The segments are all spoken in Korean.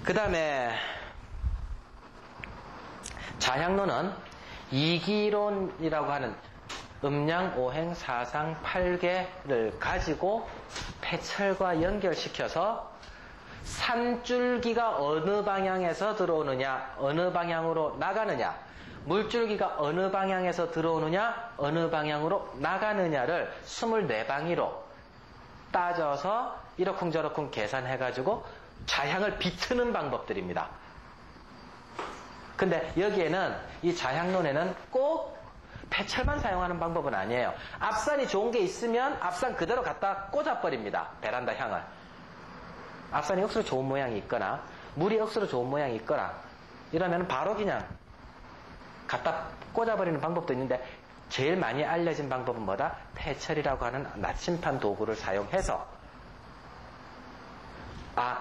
그 다음에 자향론은 이기론이라고 하는 음양, 오행, 사상, 팔계를 가지고 패철과 연결시켜서 산줄기가 어느 방향에서 들어오느냐, 어느 방향으로 나가느냐, 물줄기가 어느 방향에서 들어오느냐, 어느 방향으로 나가느냐를 24방위로 따져서 이러쿵저러쿵 계산해가지고 자향을 비트는 방법들입니다. 근데 여기에는 이 자향론에는 꼭 패철만 사용하는 방법은 아니에요. 앞산이 좋은 게 있으면 앞산 그대로 갖다 꽂아버립니다. 베란다 향을. 앞산이 억수로 좋은 모양이 있거나 물이 억수로 좋은 모양이 있거나 이러면 바로 그냥 갖다 꽂아버리는 방법도 있는데 제일 많이 알려진 방법은 뭐다? 패철이라고 하는 나침판 도구를 사용해서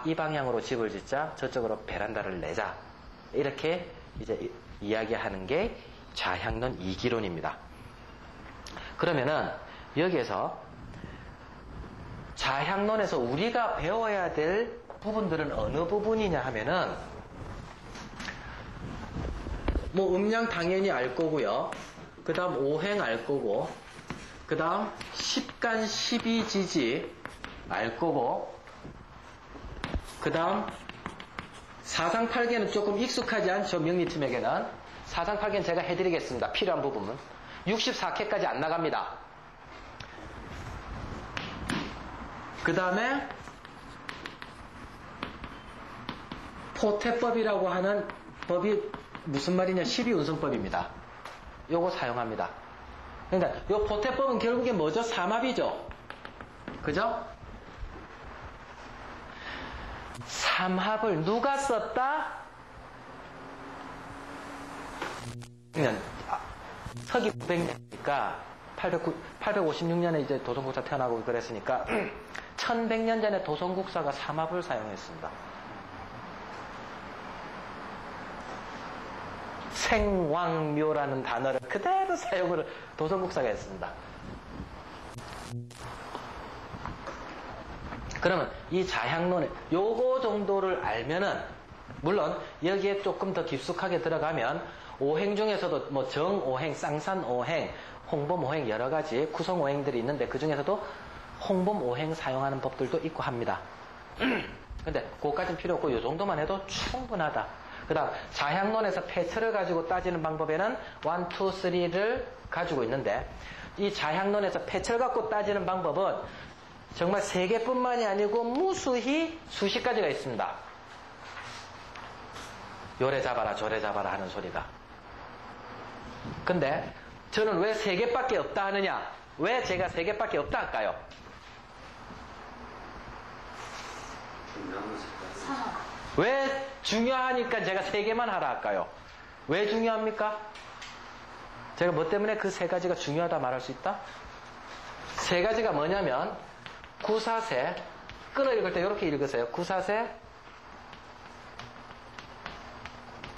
이 방향으로 집을 짓자, 저쪽으로 베란다를 내자, 이렇게 이제 이야기하는 게 자향론 이기론입니다. 그러면은 여기에서 자향론에서 우리가 배워야 될 부분들은 어느 부분이냐 하면은 뭐 음양 당연히 알 거고요. 그 다음 오행 알 거고, 그 다음 십간 십이지지 알 거고, 그 다음 사상팔계는 조금 익숙하지 않죠, 명리팀에게는. 사상팔계는 제가 해드리겠습니다. 필요한 부분은 64캐까지 안 나갑니다. 그 다음에 포태법이라고 하는 법이 무슨 말이냐, 12운성법입니다. 요거 사용합니다. 그러니까 요 포태법은 결국에 뭐죠? 삼합이죠. 그죠? 삼합을 누가 썼다? 서기 900년이니까 856년에 이제 도성국사 태어나고 그랬으니까 1100년 전에 도성국사가 삼합을 사용했습니다. 생왕묘라는 단어를 그대로 사용을 도성국사가 했습니다. 그러면 이 자향론에 요거 정도를 알면은, 물론 여기에 조금 더 깊숙하게 들어가면 오행 중에서도 뭐 정오행, 쌍산오행, 홍범오행 여러 가지 구성오행들이 있는데 그 중에서도 홍범오행 사용하는 법들도 있고 합니다. 근데 그것까지는 필요 없고 요 정도만 해도 충분하다. 그 다음 자향론에서 패철을 가지고 따지는 방법에는 1, 2, 3를 가지고 있는데, 이 자향론에서 패철 갖고 따지는 방법은 정말 3개뿐만이 아니고 무수히 수십 가지가 있습니다. 요래 잡아라 저래 잡아라 하는 소리가. 근데 저는 왜 3개밖에 없다 하느냐, 왜 제가 3개밖에 없다 할까요? 왜 중요하니까 제가 3개만 하라 할까요? 왜 중요합니까? 제가 뭐 때문에 그 3가지가 중요하다 말할 수 있다? 3가지가 뭐냐면, 구사세, 끊어 읽을 때 이렇게 읽으세요. 구사세,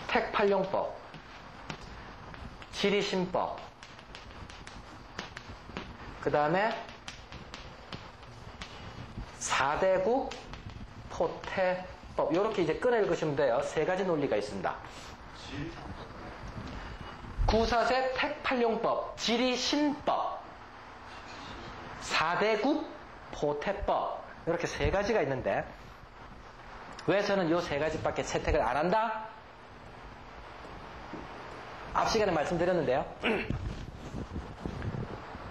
택팔용법, 지리신법, 그 다음에 사대국, 포태법, 이렇게 이제 끊어 읽으시면 돼요. 3가지 논리가 있습니다. 구사세, 택팔용법, 지리신법, 사대국, 포태법, 이렇게 3가지가 있는데 왜 저는 이 3가지밖에 채택을 안 한다? 앞 시간에 말씀드렸는데요.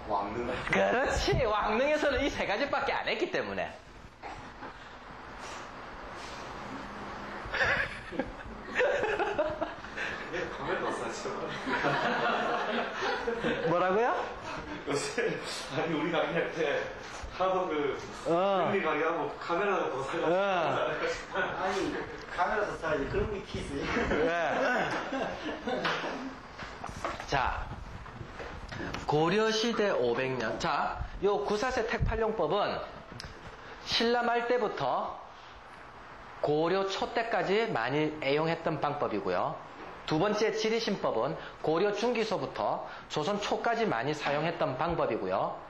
왕능. 그렇지, 왕능에서는 이 3가지밖에 안 했기 때문에. 카메라 사죠. 뭐라고요? 요새 아니 우리 강의할 때 하도 우리 강의하고 카메라가 더 사가지고 아니 카메라도 사야지. 그런 게 키스. 네. 자, 고려시대 500년. 자, 요 구사세 택팔용법은 신라 말 때부터 고려 초 때까지 많이 애용했던 방법이고요. 두 번째 지리신법은 고려 중기서부터 조선 초까지 많이 사용했던 방법이고요.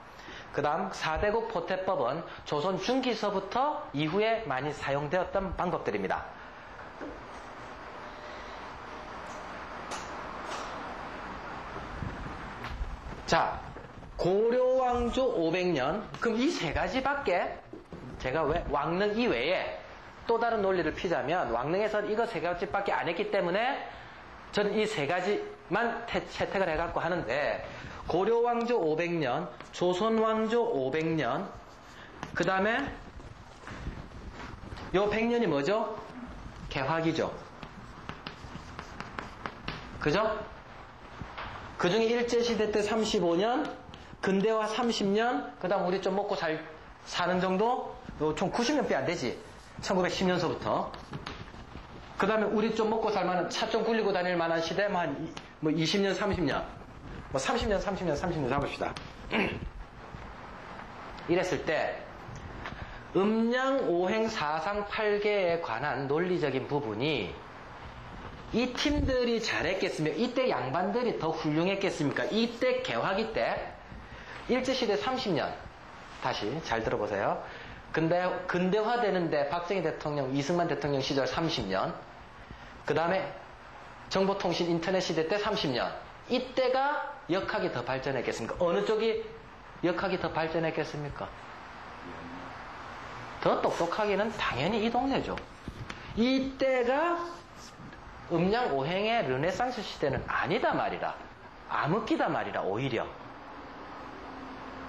그 다음 사대국 포태법은 조선 중기서부터 이후에 많이 사용되었던 방법들입니다. 자, 고려왕조 500년. 그럼 이 세 가지밖에 제가 왜 왕릉 이외에 또 다른 논리를 피자면 왕릉에서 이거 세 가지밖에 안 했기 때문에 저는 이 세 가지만 채택을 해갖고 하는데 고려왕조 500년, 조선왕조 500년, 그 다음에 요 100년이 뭐죠? 개화기죠. 그죠? 그 중에 일제시대 때 35년, 근대화 30년, 그 다음 우리 좀 먹고 사는 정도? 총 90년 빼 안 되지. 1910년서부터. 그 다음에 우리 좀 먹고 살만한, 차 좀 굴리고 다닐 만한 시대, 한 20년, 30년. 30년 잡읍시다. 이랬을 때, 음양, 오행, 사상, 팔계에 관한 논리적인 부분이 이 팀들이 잘했겠으며 이때 양반들이 더 훌륭했겠습니까? 이때 개화기 때 일제시대 30년 다시 잘 들어보세요. 근데 근대화 되는데 박정희 대통령, 이승만 대통령 시절 30년, 그 다음에 정보통신 인터넷 시대 때 30년, 이때가 역학이 더 발전했겠습니까? 어느 쪽이 역학이 더 발전했겠습니까? 더 똑똑하기는 당연히 이 동네죠. 이때가 음양오행의 르네상스 시대는 아니다 말이다. 암흑기다 말이다, 오히려.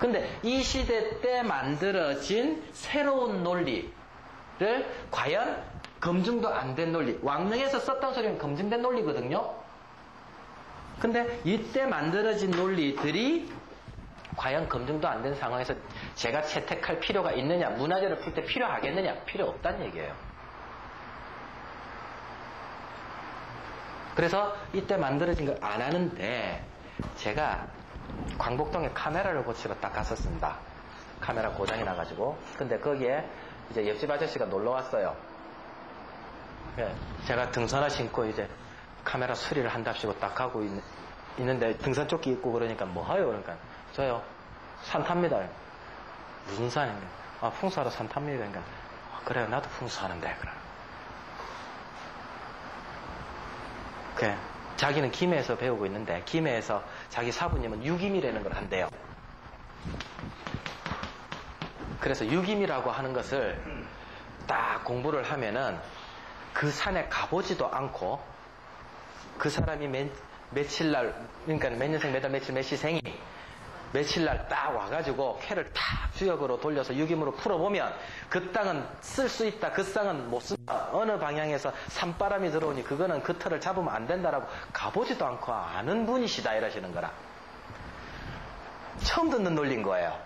근데 이 시대 때 만들어진 새로운 논리를 과연 검증도 안 된 논리, 왕릉에서 썼던 소리는 검증된 논리거든요. 근데 이때 만들어진 논리들이 과연 검증도 안 된 상황에서 제가 채택할 필요가 있느냐, 문화재를 풀 때 필요하겠느냐, 필요 없다는 얘기예요. 그래서 이때 만들어진 걸 안 하는데 제가 광복동에 카메라를 고치러 딱 갔었습니다. 카메라 고장이 나가지고. 근데 거기에 이제 옆집 아저씨가 놀러 왔어요. 제가 등산화 신고 이제 카메라 수리를 한답시고 딱 하고 있는데 등산조끼 입고 그러니까 뭐 하요? 그러니까 저요 산 탑니다. 무슨 산인가? 아, 풍수하러 산 탑니다. 그러니까 그래요, 나도 풍수하는데. 그래. 자기는 김해에서 배우고 있는데 김해에서 자기 사부님은 유김이라는 걸 한대요. 그래서 유김이라고 하는 것을 딱 공부를 하면은 그 산에 가보지도 않고 그 사람이 며칠날, 그러니까 몇 년생, 몇 월, 며칠, 몇 시생이 며칠날 딱 와가지고 캐를 탁 주역으로 돌려서 유김으로 풀어보면 그 땅은 쓸 수 있다, 그 땅은 못 쓴다, 어느 방향에서 산바람이 들어오니 그거는 그 털을 잡으면 안 된다라고 가보지도 않고 아는 분이시다 이러시는 거라. 처음 듣는 논리인 거예요.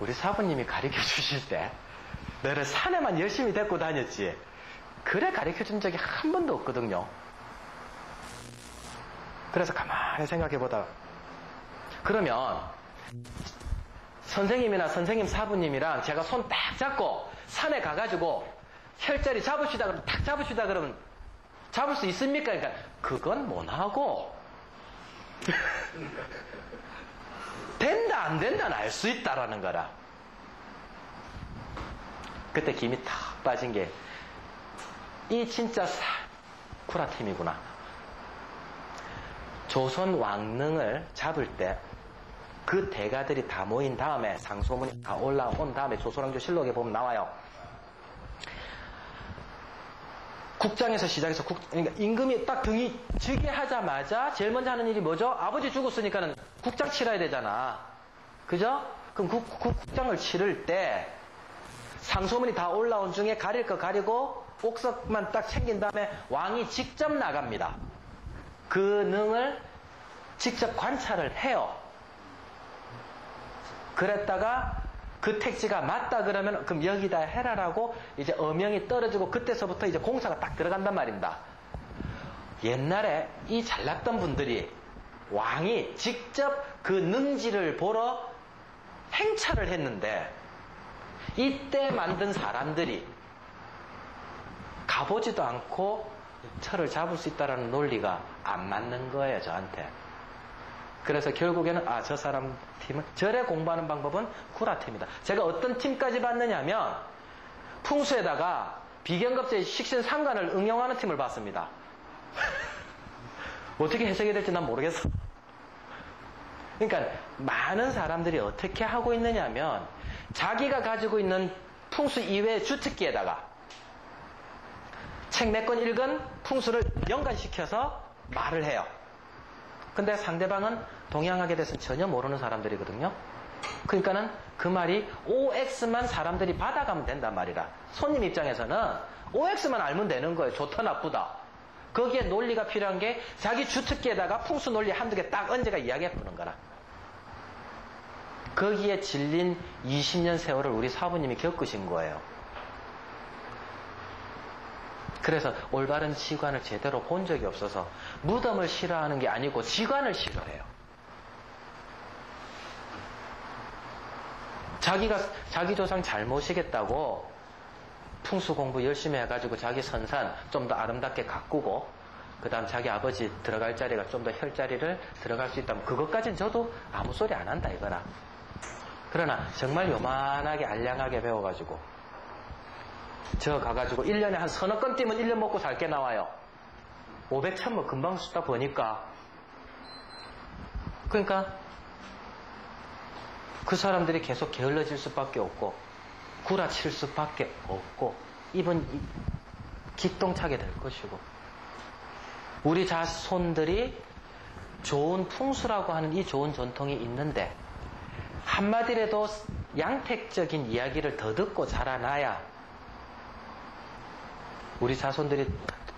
우리 사부님이 가르쳐 주실 때 너를 산에만 열심히 데리고 다녔지 그래 가르쳐 준 적이 한 번도 없거든요. 그래서 가만히 생각해 보다 그러면 선생님이나 선생님 사부님이랑 제가 손 딱 잡고 산에 가가지고 혈자리 잡읍시다 그러면 탁 잡읍시다 그러면 잡을 수 있습니까? 그러니까 그건 못하고 된다 안 된다는 알 수 있다라는 거라. 그때 김이 탁 빠진 게 이 진짜 쿠라팀이구나. 조선 왕릉을 잡을 때 그 대가들이 다 모인 다음에 상소문이 다 올라온 다음에 조선왕조 실록에 보면 나와요. 국장에서 시작해서 그러니까 임금이 딱 등이 지게 하자마자 제일 먼저 하는 일이 뭐죠? 아버지 죽었으니까는 국장 치러야 되잖아. 그죠? 그럼 국장을 치를 때 상소문이 다 올라온 중에 가릴 거 가리고 옥석만 딱 챙긴 다음에 왕이 직접 나갑니다. 그 능을 직접 관찰을 해요. 그랬다가 그 택지가 맞다 그러면 그럼 여기다 해라라고 이제 어명이 떨어지고 그때서부터 이제 공사가 딱 들어간단 말입니다. 옛날에 이 잘났던 분들이 왕이 직접 그 능지를 보러 행차를 했는데 이때 만든 사람들이 가보지도 않고 철을 잡을 수 있다는 논리가 안 맞는 거예요, 저한테. 그래서 결국에는 저 사람 팀은 절에 공부하는 방법은 구라팀이다. 제가 어떤 팀까지 봤느냐면 풍수에다가 비견급제의 식신상관을 응용하는 팀을 봤습니다. 어떻게 해석이 될지 난 모르겠어. 그러니까 많은 사람들이 어떻게 하고 있느냐면 자기가 가지고 있는 풍수 이외의 주특기에다가 책 몇 권 읽은 풍수를 연관시켜서 말을 해요. 근데 상대방은 동양학에 대해서는 전혀 모르는 사람들이거든요. 그러니까는 그 말이 OX만 사람들이 받아가면 된단 말이라. 손님 입장에서는 OX만 알면 되는 거예요. 좋다 나쁘다. 거기에 논리가 필요한 게 자기 주특기에다가 풍수 논리 한두 개 딱 얹어가 이야기해 보는 거라. 거기에 질린 20년 세월을 우리 사부님이 겪으신 거예요. 그래서 올바른 지관을 제대로 본 적이 없어서 무덤을 싫어하는 게 아니고 지관을 싫어해요. 자기가 자기 조상 잘 모시겠다고 풍수 공부 열심히 해가지고 자기 선산 좀 더 아름답게 가꾸고 그 다음 자기 아버지 들어갈 자리가 좀 더 혈자리를 들어갈 수 있다면 그것까지는 저도 아무 소리 안 한다 이거나. 그러나 정말 요만하게 알량하게 배워가지고 저 가가지고 1년에 한 서너 건 뛰면 1년 먹고 살 게 나와요. 500, 1000뭐 금방 숫다 보니까. 그러니까 그 사람들이 계속 게을러질 수밖에 없고 구라칠 수밖에 없고 입은 기똥차게 될 것이고 우리 자손들이 좋은 풍수라고 하는 이 좋은 전통이 있는데 한마디라도 양택적인 이야기를 더 듣고 자라나야 우리 자손들이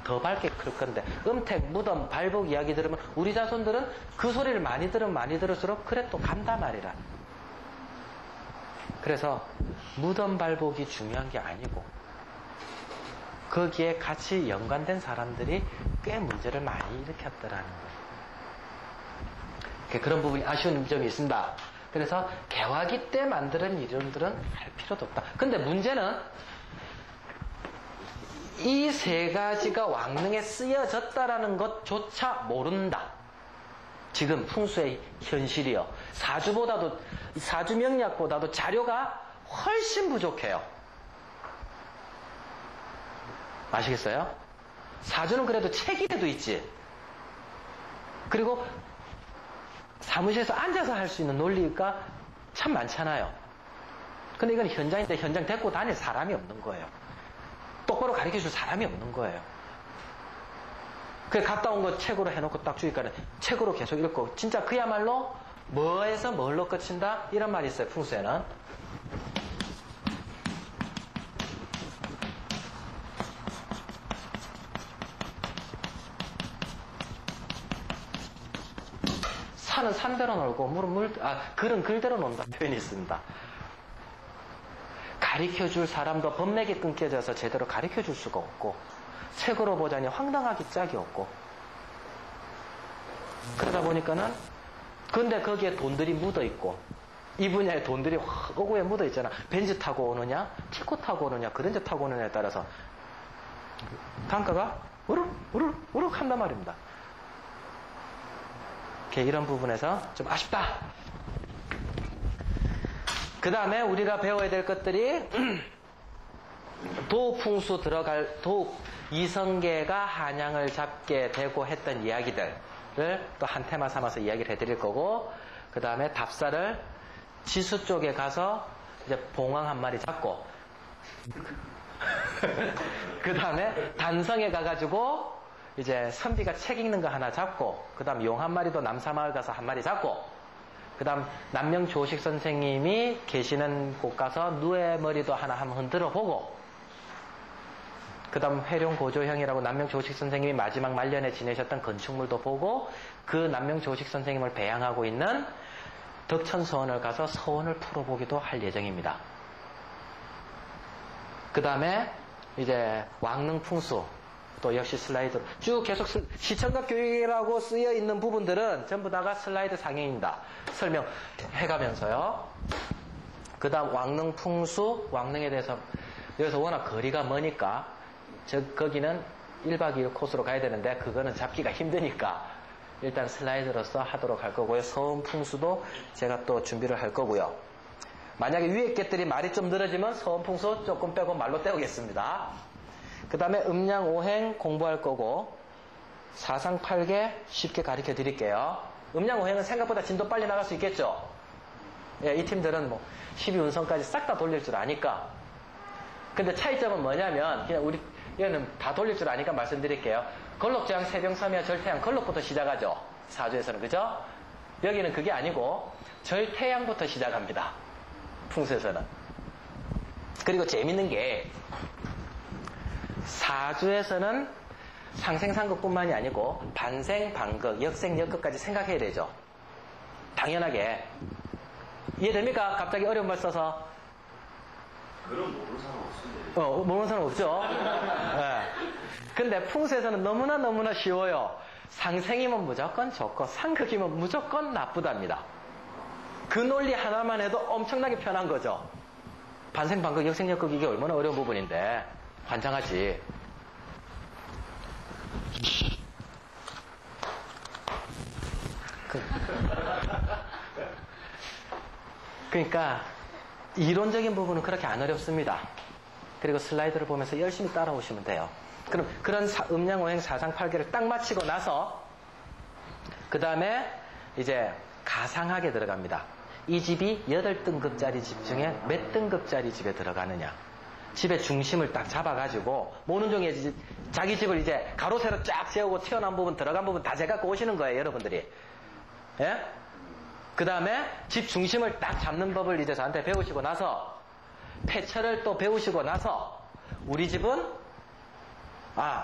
더 밝게 클 건데 음택, 무덤, 발복 이야기 들으면 우리 자손들은 그 소리를 많이 들으면 많이 들을수록 그래 또 간다 말이라. 그래서 무덤 발복이 중요한 게 아니고 거기에 같이 연관된 사람들이 꽤 문제를 많이 일으켰더라는 거예요. 그런 부분이 아쉬운 점이 있습니다. 그래서 개화기 때 만드는 이론들은 할 필요도 없다. 근데 문제는 이 세 가지가 왕릉에 쓰여졌다라는 것조차 모른다. 지금 풍수의 현실이요. 사주 명리학보다도 자료가 훨씬 부족해요. 아시겠어요? 사주는 그래도 책이라도 있지. 그리고 사무실에서 앉아서 할 수 있는 논리가 참 많잖아요. 근데 이건 현장인데 현장 데리고 다닐 사람이 없는 거예요. 똑바로 가르쳐줄 사람이 없는 거예요. 그래 갔다 온 거 책으로 해놓고 딱 주니까는 책으로 계속 읽고 진짜 그야말로 뭐에서 뭘로 끝인다 이런 말이 있어요. 풍수에는 산은 산대로 놀고 글은 글대로 논다 표현이 있습니다. 가르쳐줄 사람도 법맥이 끊겨져서 제대로 가르쳐줄 수가 없고 책으로 보자니 황당하기 짝이 없고 그러다 보니까는 근데 거기에 돈들이 묻어있고 이 분야에 돈들이 어구에 묻어있잖아. 벤츠 타고 오느냐 티코 타고 오느냐 그랜저 타고 오느냐에 따라서 단가가 우르륵 한단 말입니다. 이런 부분에서 좀 아쉽다. 그 다음에 우리가 배워야 될 것들이 도풍수 도읍 이성계가 한양을 잡게 되고 했던 이야기들을 또 한 테마 삼아서 이야기를 해드릴 거고 그 다음에 답사를 지수 쪽에 가서 이제 봉황 한 마리 잡고 그 다음에 단성에 가가지고 이제 선비가 책 읽는 거 하나 잡고 그 다음 용 한 마리도 남사마을 가서 한 마리 잡고 그 다음 남명조식 선생님이 계시는 곳 가서 누에 머리도 하나 한번 흔들어 보고 그 다음 회룡고조형이라고 남명조식 선생님이 마지막 말년에 지내셨던 건축물도 보고 그 남명조식 선생님을 배양하고 있는 덕천서원을 가서 서원을 풀어보기도 할 예정입니다. 그 다음에 이제 왕릉풍수 또 역시 슬라이드로 쭉 계속 시청각 교육이라고 쓰여 있는 부분들은 전부 다가 슬라이드 상행입니다. 설명해가면서요. 그 다음 왕릉풍수, 왕릉에 대해서 여기서 워낙 거리가 머니까 거기는 1박 2일 코스로 가야 되는데 그거는 잡기가 힘드니까 일단 슬라이드로서 하도록 할 거고요. 서원풍수도 제가 또 준비를 할 거고요. 만약에 위에 것들이 말이 좀 늘어지면 서원풍수 조금 빼고 말로 때우겠습니다. 그 다음에 음양 오행 공부할 거고 사상팔계 쉽게 가르쳐 드릴게요. 음양오행은 생각보다 진도 빨리 나갈 수 있겠죠? 예, 이 팀들은 뭐 12운성까지 싹 다 돌릴 줄 아니까. 근데 차이점은 뭐냐면, 그냥 우리, 얘는 다 돌릴 줄 아니까 말씀드릴게요. 걸록재앙, 세병삼이와 절태양, 걸록부터 시작하죠. 사주에서는, 그죠? 여기는 그게 아니고, 절태양부터 시작합니다. 풍수에서는. 그리고 재밌는 게, 사주에서는 상생상극뿐만이 아니고, 반생, 반극, 역생, 역극까지 생각해야 되죠. 당연하게. 이해됩니까? 갑자기 어려운 말 써서. 그럼 모르는 사람 없는데. 모르는 사람 없죠? 네. 근데 풍수에서는 너무나 쉬워요. 상생이면 무조건 좋고, 상극이면 무조건 나쁘답니다. 그 논리 하나만 해도 엄청나게 편한 거죠. 반생, 반극, 역생, 역극 이게 얼마나 어려운 부분인데, 환장하지. 그러니까 이론적인 부분은 그렇게 안 어렵습니다. 그리고 슬라이드를 보면서 열심히 따라오시면 돼요. 그럼 그런 음양오행 사상팔계를 딱 마치고 나서 그 다음에 이제 가상하게 들어갑니다. 이 집이 8등급짜리 집 중에 몇 등급짜리 집에 들어가느냐. 집의 중심을 딱 잡아가지고 모는종의 자기 집을 이제 가로 세로 쫙 세우고 튀어나온 부분 들어간 부분 다 재갖고 오시는 거예요, 여러분들이. 예? 그 다음에 집 중심을 딱 잡는 법을 이제 저한테 배우시고 나서 폐철을 또 배우시고 나서 우리 집은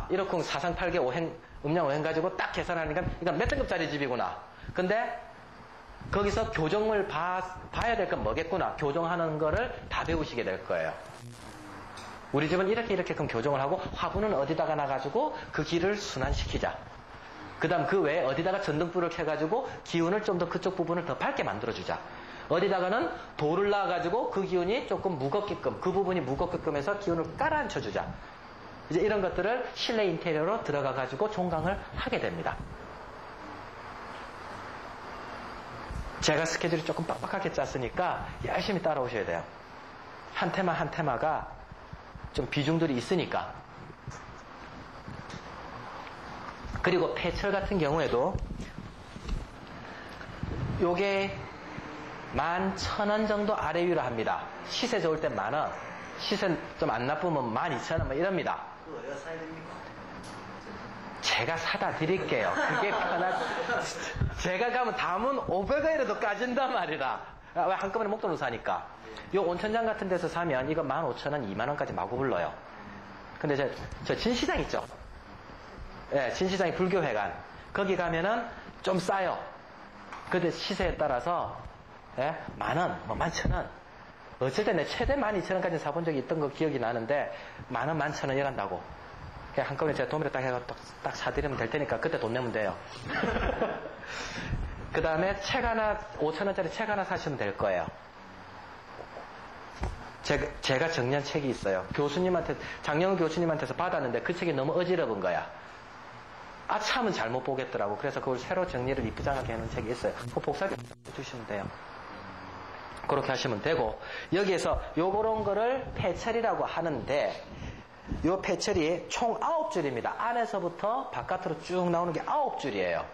이렇게 사상팔계 오행, 음양오행 가지고 딱 계산하니까 이건 몇 등급짜리 집이구나. 근데 거기서 교정을 봐야 될 건 뭐겠구나. 교정하는 거를 다 배우시게 될 거예요. 우리 집은 이렇게 그럼 교정을 하고 화분은 어디다가 놔가지고 그 길을 순환시키자. 그 다음 그 외에 어디다가 전등불을 켜가지고 기운을 좀 더 그쪽 부분을 더 밝게 만들어주자. 어디다가는 돌을 놔가지고 그 기운이 조금 무겁게끔, 그 부분이 무겁게끔 해서 기운을 깔아앉혀주자. 이제 이런 것들을 실내 인테리어로 들어가가지고 종강을 하게 됩니다. 제가 스케줄이 조금 빡빡하게 짰으니까 열심히 따라오셔야 돼요. 한 테마 한 테마가 좀 비중들이 있으니까. 그리고 폐철 같은 경우에도 요게 11,000원 정도 아래 위로 합니다. 시세 좋을 땐 10,000원, 시세 좀 안 나쁘면 12,000원 뭐 이럽니다. 그거 어디가 사야 됩니까? 제가 사다 드릴게요. 그게 제가 가면 담은 500원이라도 까진단 말이라. 왜 한꺼번에 목돈으로 사니까. 요 온천장 같은 데서 사면 이거 15,000원, 2만원까지 마구 불러요. 근데 저 진시장 있죠? 예, 진시장이 불교회관. 거기 가면은 좀 싸요. 근데 시세에 따라서, 예, 10,000원, 뭐 11,000원. 어쩔 때 내 최대 12,000원까지 사본 적이 있던 거 기억이 나는데, 10,000원, 11,000원 이란다고. 그냥 한꺼번에 제가 도매를 딱 해가지고 딱 사드리면 될 테니까 그때 돈 내면 돼요. 그 다음에 책 하나, 5,000원짜리 책 하나 사시면 될 거예요. 제가 정리한 책이 있어요. 교수님한테, 장영우 교수님한테서 받았는데 그 책이 너무 어지러운 거야. 참은 잘못 보겠더라고. 그래서 그걸 새로 정리를 이쁘장하게 해놓은 책이 있어요. 그거 복사해 주시면 돼요. 그렇게 하시면 되고, 여기에서 요런 거를 폐철이라고 하는데, 요 폐철이 총 9줄입니다. 안에서부터 바깥으로 쭉 나오는 게 9줄이에요.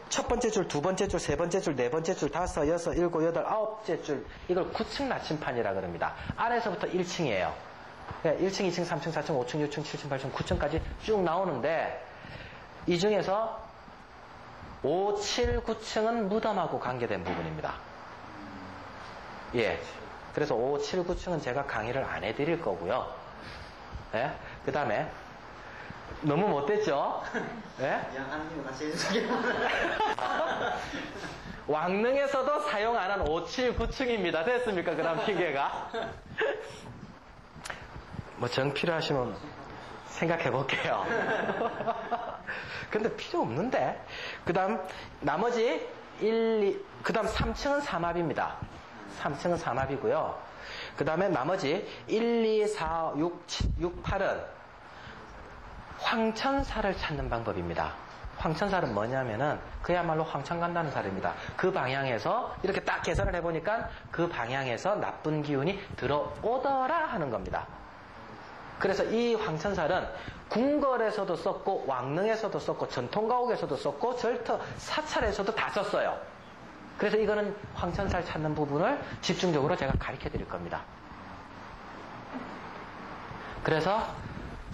첫 번째 줄, 두 번째 줄, 세 번째 줄, 네 번째 줄, 다섯, 여섯, 일곱, 여덟, 9째 줄. 이걸 9층 나침판이라 그럽니다. 안에서부터 1층이에요. 1층, 2층, 3층, 4층, 5층, 6층, 7층, 8층, 9층까지 쭉 나오는데 이 중에서 5, 7, 9층은 무덤하고 관계된 부분입니다. 예. 그래서 5, 7, 9층은 제가 강의를 안 해드릴 거고요. 예? 그 다음에 너무 못됐죠? 예? 양하는 김에 다시 해주세요. 왕릉에서도 사용 안 한 5, 7, 9층입니다. 됐습니까? 그 다음 핑계가. 뭐 정 필요하시면 생각해 볼게요. 근데 필요 없는데. 그 다음 나머지 1, 2, 그 다음 3층은 삼합입니다. 3층은 삼합이고요. 그 다음에 나머지 1, 2, 4, 6, 6, 8은 황천사를 찾는 방법입니다. 황천살은 뭐냐면은 그야말로 황천 간다는 살입니다. 그 방향에서 이렇게 딱 계산을 해보니까 그 방향에서 나쁜 기운이 들어오더라 하는 겁니다. 그래서 이 황천살은 궁궐에서도 썼고 왕릉에서도 썼고 전통가옥에서도 썼고 절터 사찰에서도 다 썼어요. 그래서 이거는 황천살 찾는 부분을 집중적으로 제가 가르쳐 드릴 겁니다. 그래서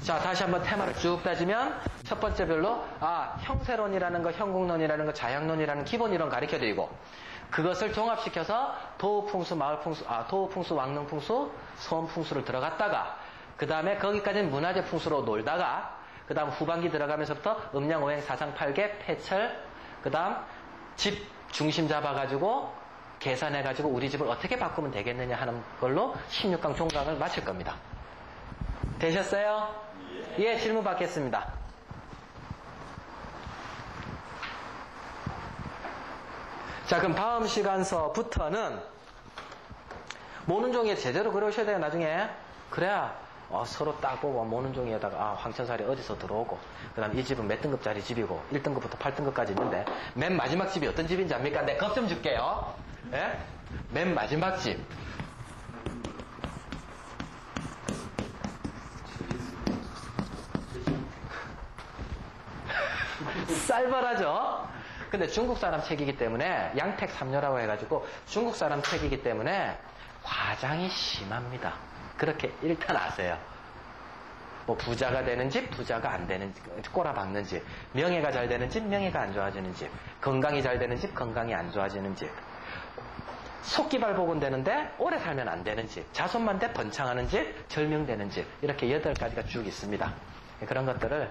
자, 다시 한번 테마를 쭉 따지면 첫 번째 별로 형세론이라는 거, 형국론이라는 거, 자양론이라는 기본 이론 가르쳐 드리고 그것을 종합시켜서 도읍풍수, 마을풍수, 도읍풍수, 왕릉풍수, 소원풍수를 들어갔다가 그 다음에 거기까지는 문화재 풍수로 놀다가 그 다음 후반기 들어가면서부터 음양, 오행, 사상, 팔계, 폐철 그 다음 집 중심 잡아가지고 계산해가지고 우리 집을 어떻게 바꾸면 되겠느냐 하는 걸로 16강 종강을 마칠 겁니다. 되셨어요? 예, 질문 받겠습니다. 자, 그럼 다음 시간서부터는 모는 종이에 제대로 그려오셔야 돼요, 나중에. 그래야 서로 딱 보고 모는 종이에다가 황천살이 어디서 들어오고 그 다음 이 집은 몇 등급짜리 집이고 1등급부터 8등급까지 있는데 맨 마지막 집이 어떤 집인지 압니까? 네, 겁 좀 줄게요. 예? 맨 마지막 집. 쌀벌하죠? 근데 중국 사람 책이기 때문에 양택 삼녀라고 해가지고 중국 사람 책이기 때문에 과장이 심합니다. 그렇게 일단 아세요. 뭐 부자가 되는 집, 부자가 안 되는 집, 꼬라박는 집, 명예가 잘 되는 집, 명예가 안 좋아지는 집, 건강이 잘 되는 집, 건강이 안 좋아지는 집, 속기발복은 되는데 오래 살면 안 되는 집, 자손만 돼 번창하는 집, 절명되는 집, 이렇게 8가지가 쭉 있습니다. 그런 것들을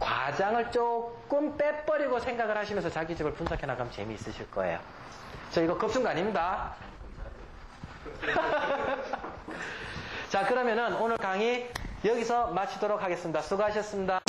과장을 조금 빼버리고 생각을 하시면서 자기 집을 분석해 나가면 재미있으실 거예요. 저 이거 겁준 거 아닙니다. 자, 그러면은 오늘 강의 여기서 마치도록 하겠습니다. 수고하셨습니다.